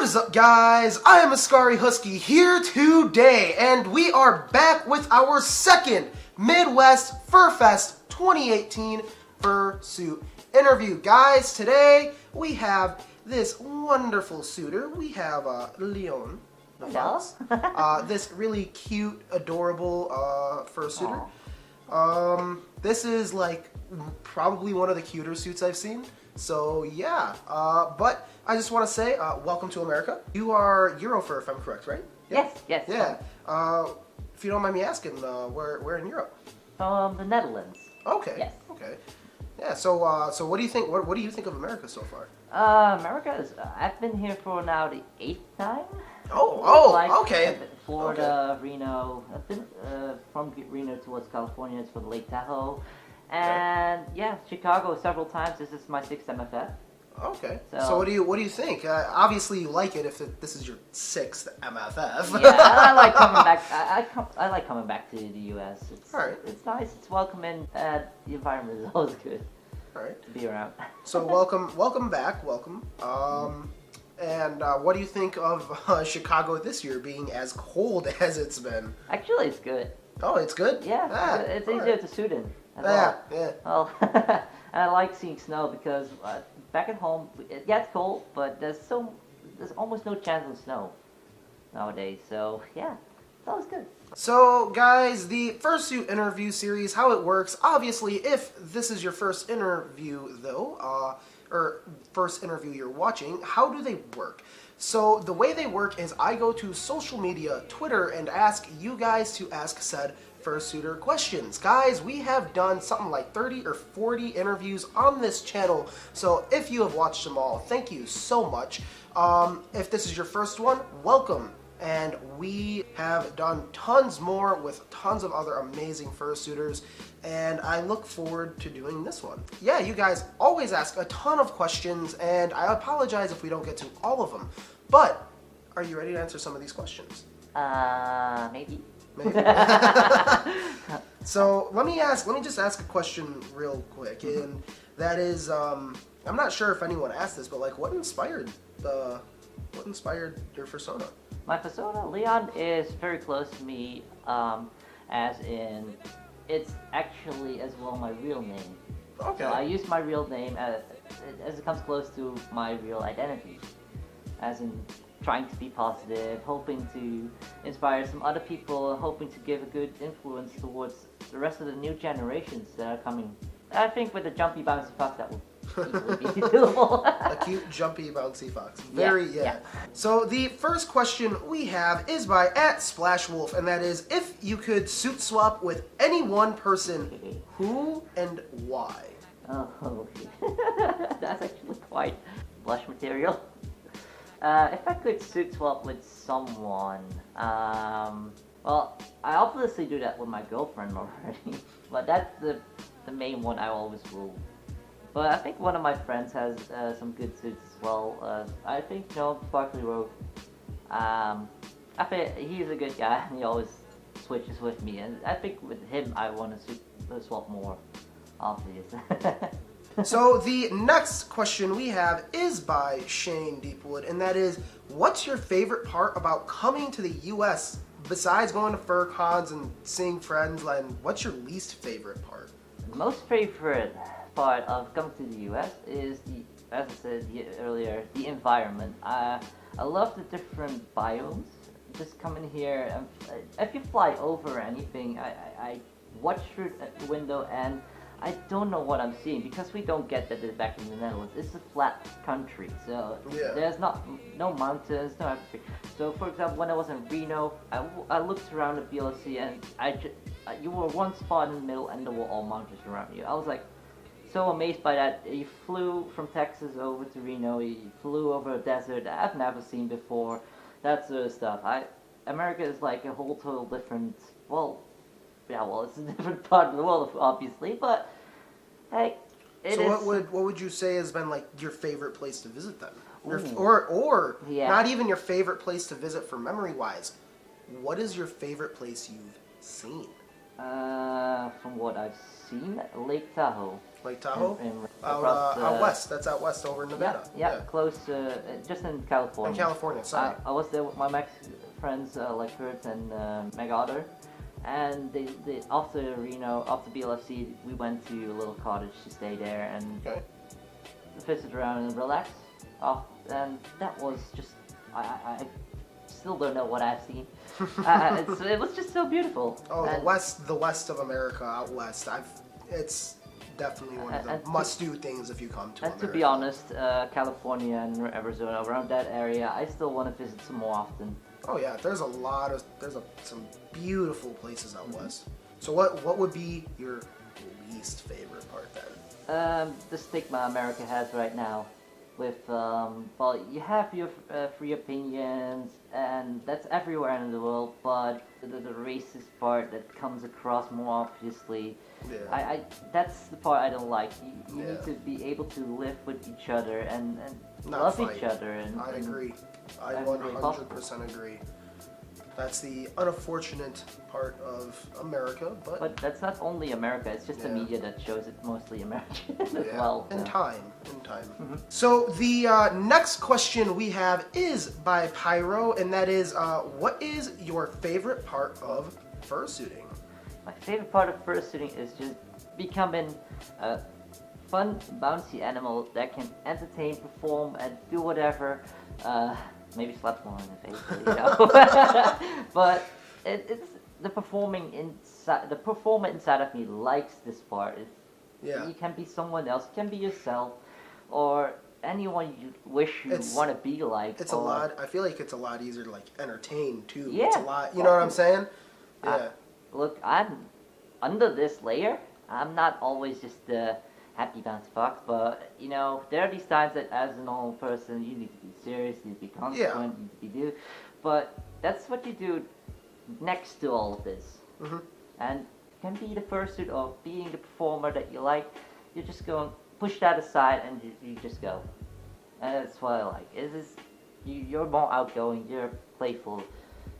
What is up, guys? I am Ascari Husky here today, and we are back with our second Midwest Fur Fest 2018 Fursuit interview. Guys, today we have this wonderful suitor. We have Leon the Fox. This really cute, adorable fursuiter. This is like probably one of the cuter suits I've seen. So yeah, but I just want to say welcome to America. You are Eurofur, if I'm correct, right? Yes. Yeah. If you don't mind me asking, where in Europe? The Netherlands. Okay. Yes. Okay. Yeah. So what do you think? What do you think of America so far? America is. I've been here for now the 8th time. Okay. Florida, okay. Reno. I've been from Reno towards California. It's for Lake Tahoe, and yeah, Chicago several times. This is my 6th MFF. Okay. So what do you think? Obviously, you like it if this is your 6th MFF. Yeah, I like coming back. I like coming back to the U.S. It's nice. It's welcoming. The environment is always good. All right. To be around. So welcome back. And what do you think of Chicago this year being as cold as it's been? Actually, it's good. Oh, it's good? Yeah, it's easier to suit in. Yeah. Well, and I like seeing snow because back at home, it gets cold, but there's almost no chance of snow nowadays. So yeah, it's always good. So guys, the Fursuit interview series, how it works, obviously if this is your first interview though, or first interview you're watching, how do they work? So the way they work is I go to social media, Twitter, and ask you guys to ask said fursuiter questions. Guys, we have done something like 30 or 40 interviews on this channel, so if you have watched them all, thank you so much. If this is your first one, welcome. And we have done tons more with tons of other amazing fursuiters, and I look forward to doing this one. Yeah, you guys always ask a ton of questions, and I apologize if we don't get to all of them. But are you ready to answer some of these questions? Maybe. So let me just ask a question real quick, and that is, I'm not sure if anyone asked this, but like, what inspired your persona? My persona, Leon, is very close to me, as in, it's actually as well my real name. Okay. So I use my real name as it comes close to my real identity, as in trying to be positive, hoping to inspire some other people, hoping to give a good influence towards the rest of the new generations that are coming. I think with the jumpy bouncy fox that will easily be doable. A cute, jumpy, bouncy fox. Yeah. So the first question we have is by @SplashWolf, and that is, if you could suit swap with any one person, who and why? Oh, that's actually quite blush material. If I could suit swap with someone, well, I obviously do that with my girlfriend already, but that's the main one I always rule. But I think one of my friends has some good suits as well. I think, Sparky Rogue. I think he's a good guy, and he always switches with me, and I think with him I want to swap more, obvious. So the next question we have is by Shane Deepwood, and that is, what's your favorite part about coming to the U.S. besides going to fur cons and seeing friends, and what's your least favorite part? The most favorite part of coming to the U.S. is as I said earlier, the environment. I love the different biomes. Just coming here, if you fly over anything, I watch through the window and I don't know what I'm seeing because we don't get that back in the Netherlands. It's a flat country, so there's no mountains, no everything. So, for example, when I was in Reno, I looked around the BLC and you were one spot in the middle and there were all mountains around you. I was like so amazed by that. You flew from Texas over to Reno. You flew over a desert that I've never seen before. That sort of stuff. America is like a whole total different. It's a different part of the world, obviously, but hey, what would you say has been like your favorite place to visit then? Or not even your favorite place to visit for memory wise. What is your favorite place you've seen? From what I've seen, Lake Tahoe. Lake Tahoe? Across Out west. That's out west over in Nevada. Yeah, close, just in California. In California, sorry. I was there with my Mex friends, like Kurt and Meg Otter, and they after Reno, after BLFC, we went to a little cottage to stay there and visit around and relax. And that was just, I still don't know what I've seen. It was just so beautiful. Oh, and the west of America, out west. It's definitely one of the must-do things if you come to America. And to be honest, California and Arizona, around that area, I still want to visit some more often. Oh yeah, there's some beautiful places out west. So what would be your least favorite part then? The stigma America has right now. With well, you have your free opinions, and that's everywhere in the world. But the racist part that comes across more obviously, that's the part I don't like. You need to be able to live with each other and love each other. And I agree. I 100% agree. That's the unfortunate part of America, but that's not only America. It's just the media that shows it mostly American as well. In time. So the next question we have is by Pyro, and that is, what is your favorite part of fursuiting? My favorite part of fursuiting is just becoming a fun, bouncy animal that can entertain, perform, and do whatever. Maybe slap someone in the face, you know. But it's the performer inside of me likes this part. You can be someone else, you can be yourself, or anyone you wish you want to be like. It's a lot. I feel like it's a lot easier to like entertain too. Yeah, it's a lot. You know what I'm saying? Yeah. Look, I'm under this layer. I'm not always just the happy bouncy fox, but you know, there are these times that as a normal person you need to be serious, you need to be consequent, you need to do, but that's what you do next to all of this. And you can be the fursuit or being the performer that you like. You're just going push that aside and you just go, and that's what I like. You're more outgoing, you're playful,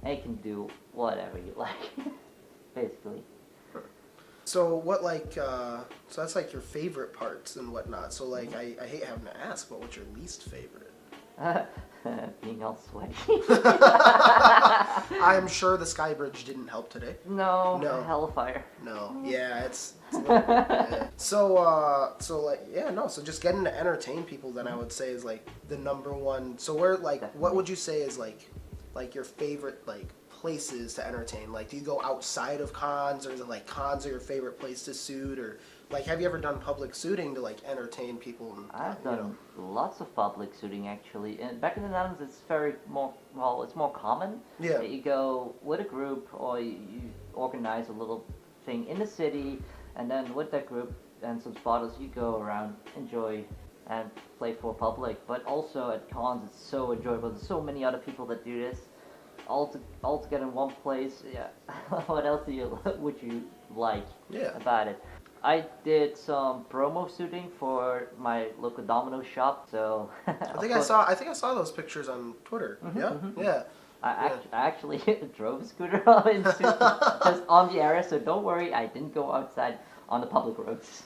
and you can do whatever you like. Basically. So what so that's like your favorite parts and whatnot. So like I hate having to ask, but what's your least favorite? Being all sweaty. I'm sure the sky bridge didn't help today. No. Hellfire. No. Yeah, it's So so just getting to entertain people then I would say is like the number one. So where what would you say is like your favorite places to entertain? Like, do you go outside of cons, or is it like cons are your favorite place to suit, or like have you ever done public suiting to like entertain people? And, I've done lots of public suiting actually, and back in the Netherlands it's it's more common. Yeah. You go with a group, or you organize a little thing in the city, and then with that group and some spotters you go around, enjoy and play for public. But also at cons it's so enjoyable. There's so many other people that do this. All together in one place. Yeah. What else would you like about it? I did some promo shooting for my local domino shop. So I think I saw those pictures on Twitter. Yeah. I actually drove a scooter just on the area, so don't worry, I didn't go outside on the public roads.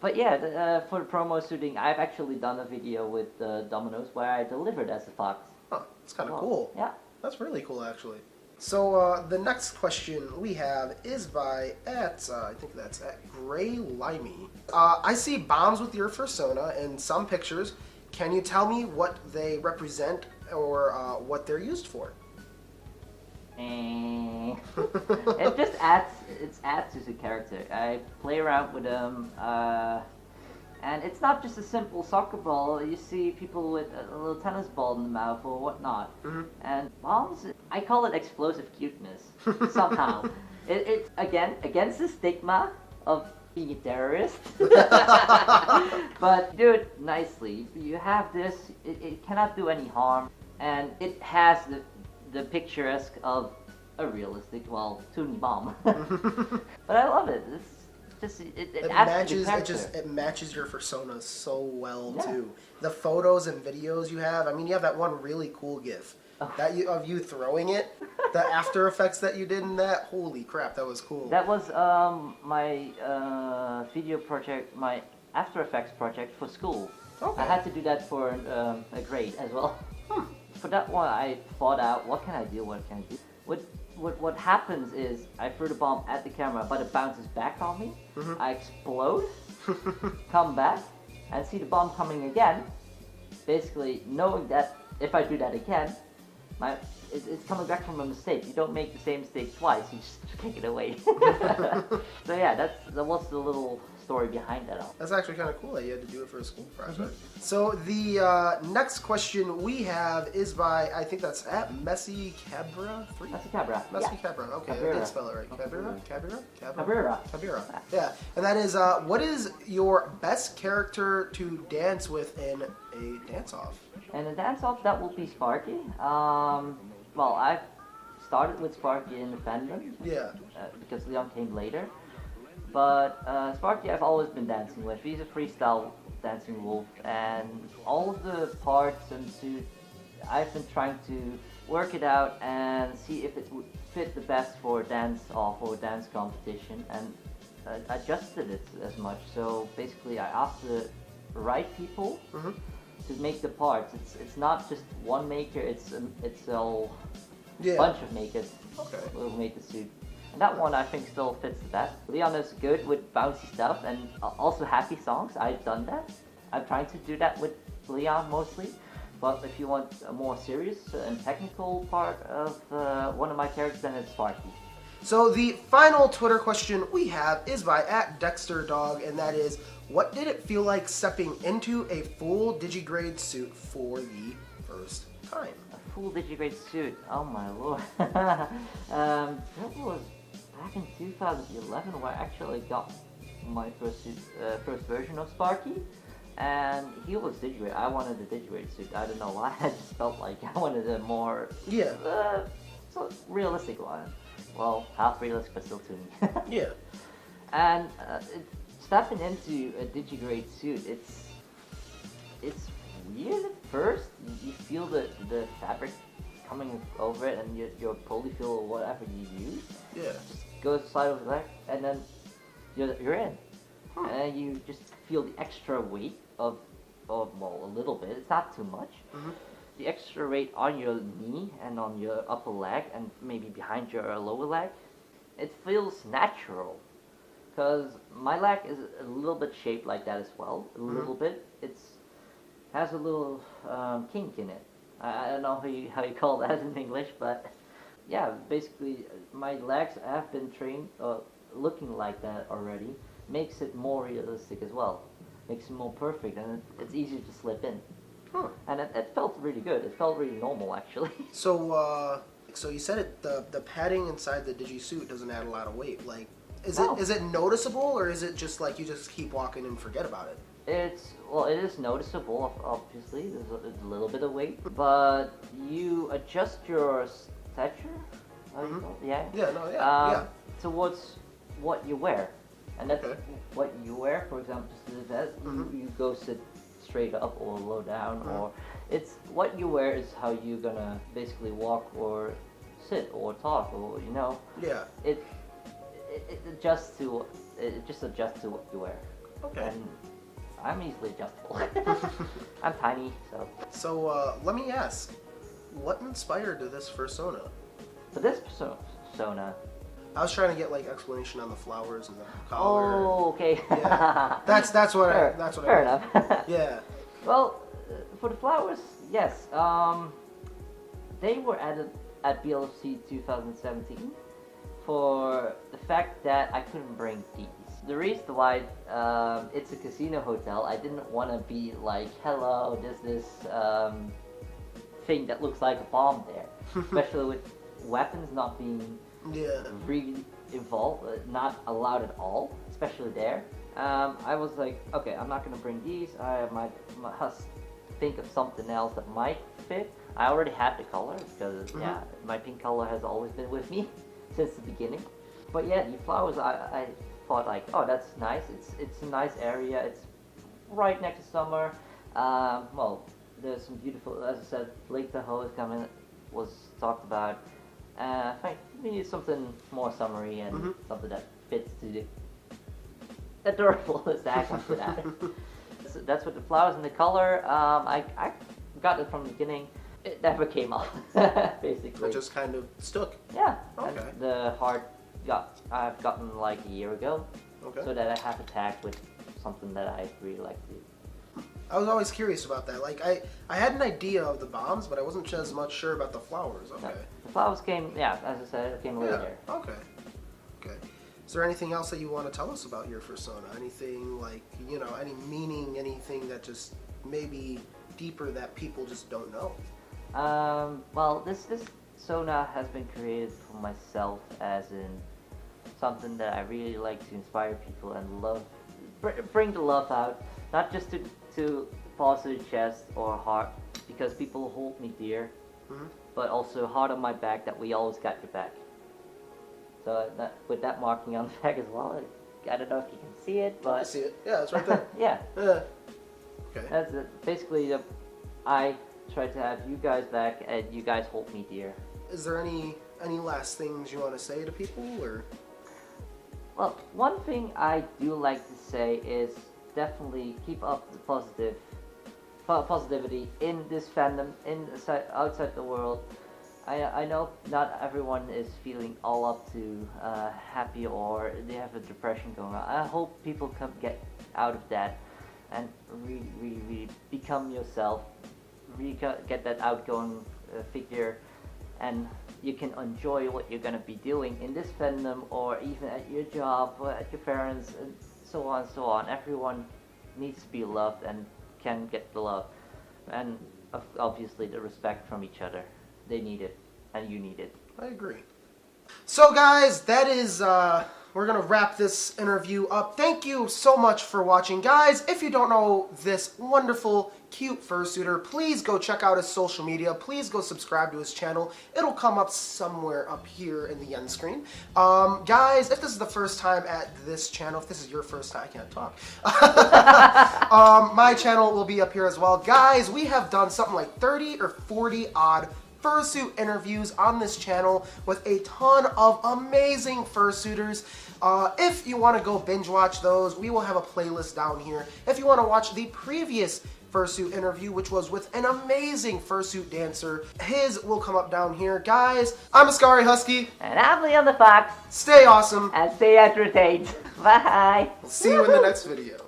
But yeah, for the promo shooting, I've actually done a video with Domino's where I delivered as a fox. Oh, it's kind of cool. Yeah. That's really cool, actually. So the next question we have is by I think that's at Gray Limey. I see bombs with your fursona in some pictures. Can you tell me what they represent or what they're used for? It just adds to the character. I play around with them, and it's not just a simple soccer ball. You see people with a little tennis ball in the mouth or whatnot. And bombs, I call it explosive cuteness somehow. It's again against the stigma of being a terrorist. But do it nicely. You have this. It cannot do any harm, and it has the picturesque of a realistic, toony bomb. But I love it. It matches your persona so well too. The photos and videos you have. I mean, you have that one really cool GIF of you throwing it, the After Effects that you did in that. Holy crap, that was cool. That was my video project, my After Effects project for school. Okay. I had to do that for a grade as well. For that one, I thought out what can I do. What happens is I threw the bomb at the camera, but it bounces back on me. Mhm. I explode, come back, and see the bomb coming again. Basically, knowing that if I do that again, it's coming back from a mistake. You don't make the same mistake twice. You just kick it away. So yeah, that was the little story behind that all. That's actually kind of cool that you had to do it for a school project. So the next question we have is by, I think that's at Messy Cabra 3? That's a cabra. Messy Cabra, okay, I Cabrera. did spell it right. Cabra? Cabrera. Cabrera. Yeah, and that is, what is your best character to dance with in a dance-off? And the dance-off, that will be Sparky. Well, I started with Sparky in the fandom. Yeah. Because Leon came later. But Sparky I've always been dancing with. He's a freestyle dancing wolf, and all of the parts and suit, I've been trying to work it out and see if it would fit the best for a dance-off or dance competition, and adjusted it as much. So basically I asked the right people to make the parts. It's not just one maker, it's a bunch of makers who will make the suit. And that one I think still fits the best. Leon is good with bouncy stuff and also happy songs. I've done that. I'm trying to do that with Leon mostly. But if you want a more serious and technical part of one of my characters, then it's Sparky. So the final Twitter question we have is by at Dexter Dog, and that is, what did it feel like stepping into a full digigrade suit for the first time? A full digigrade suit, oh my lord. That was back in 2011 where I actually got my first version of Sparky, and he was digigrade. I wanted a digigrade suit. I don't know why. I just felt like I wanted a more so realistic one. Well, half realistic, but still to me. Yeah. And stepping into a digigrade suit, it's weird at first. You feel the fabric coming over it, and your polyfill or whatever you use. Yeah. Just goes side over leg, and then you're in. And you just feel the extra weight of well, a little bit. It's not too much. The extra weight on your knee and on your upper leg and maybe behind your lower leg. It feels natural. Because my leg is a little bit shaped like that as well. A little bit. It has a little kink in it. I don't know how you call that in English, but yeah, basically my legs have been trained looking like that already. Makes it more realistic as well. Makes it more perfect, and it's easier to slip in. And it felt really good. It felt really normal, actually. So, so you said the padding inside the digi-suit doesn't add a lot of weight. Like, is it noticeable, or is it just like you just keep walking and forget about it? It is noticeable, obviously. There's a little bit of weight, but you adjust your stature, towards what you wear, and that's what you wear. For example, to the vest, you go sit straight up or low down, or it's what you wear is how you're gonna basically walk or sit or talk, or it adjusts to what you wear. And I'm easily adjustable. I'm tiny, so. So let me ask, what inspired this persona? For this persona, I was trying to get like explanation on the flowers and the collar. Oh, okay. Yeah. That's what fair enough. Yeah. Well, for the flowers, yes. They were added at BLFC 2017 for the fact that I couldn't bring these. The reason why it's a casino hotel, I didn't want to be like, hello, there's this thing that looks like a bomb there. Especially with weapons not being really involved, not allowed at all, especially there. I was like, okay, I'm not going to bring these. I might think of something else that might fit. I already had the color because, my pink color has always been with me since the beginning. But yeah, the flowers, I thought like, oh, that's nice. It's a nice area. It's right next to summer. Well, there's some beautiful, as I said, Lake Tahoe is coming was talked about. I think we need something more summary and something that fits to the adorable as that comes to that. So that's what the flowers and the color. I got it from the beginning. It never came off, basically. It just kind of stuck. Yeah. Okay. And the heart I've gotten like a year ago. Okay. So that I have a tag with something that I really like to do. I was always curious about that. Like, I had an idea of the bombs, but I wasn't as much sure about the flowers. Okay. No, the flowers came, as I said, it came later. Yeah. Okay. Okay. Is there anything else that you want to tell us about your persona? Anything like, you know, any meaning, anything that just maybe deeper that people just don't know? Well, this persona has been created for myself, as in something that I really like to inspire people and love, bring the love out, not just to fall to the chest or heart, because people hold me dear, but also heart on my back, that we always got your back. So with that marking on the back as well, I don't know if you can see it, but I see it. Yeah, it's right there. yeah. Okay. That's it. Basically, I try to have you guys back, and you guys hold me dear. Is there any last things you want to say to people, or? Well, one thing I do like to say is definitely keep up the positivity in this fandom, outside the world. I know not everyone is feeling all up to happy, or they have a depression going on. I hope people get out of that and really become yourself, really get that outgoing figure, and you can enjoy what you're going to be doing in this fandom, or even at your job, or at your parents, and so on and so on. Everyone needs to be loved and can get the love, and obviously the respect from each other. They need it, and you need it. I agree. So guys, that is, we're going to wrap this interview up. Thank you so much for watching. Guys, if you don't know this wonderful, cute fursuiter, please go check out his social media. Please go subscribe to his channel. It'll come up somewhere up here in the end screen. Guys, if this is the first time at this channel, if this is your first time, I can't talk. My channel will be up here as well. Guys, we have done something like 30 or 40 odd fursuit interviews on this channel with a ton of amazing fursuiters. If you want to go binge watch those, we will have a playlist down here. If you want to watch the previous fursuit interview, which was with an amazing fursuit dancer, his will come up down here. Guys, I'm Ascari Husky. And I'm Leon the Fox. Stay awesome. And stay entertained. Bye. We'll see you in the next video.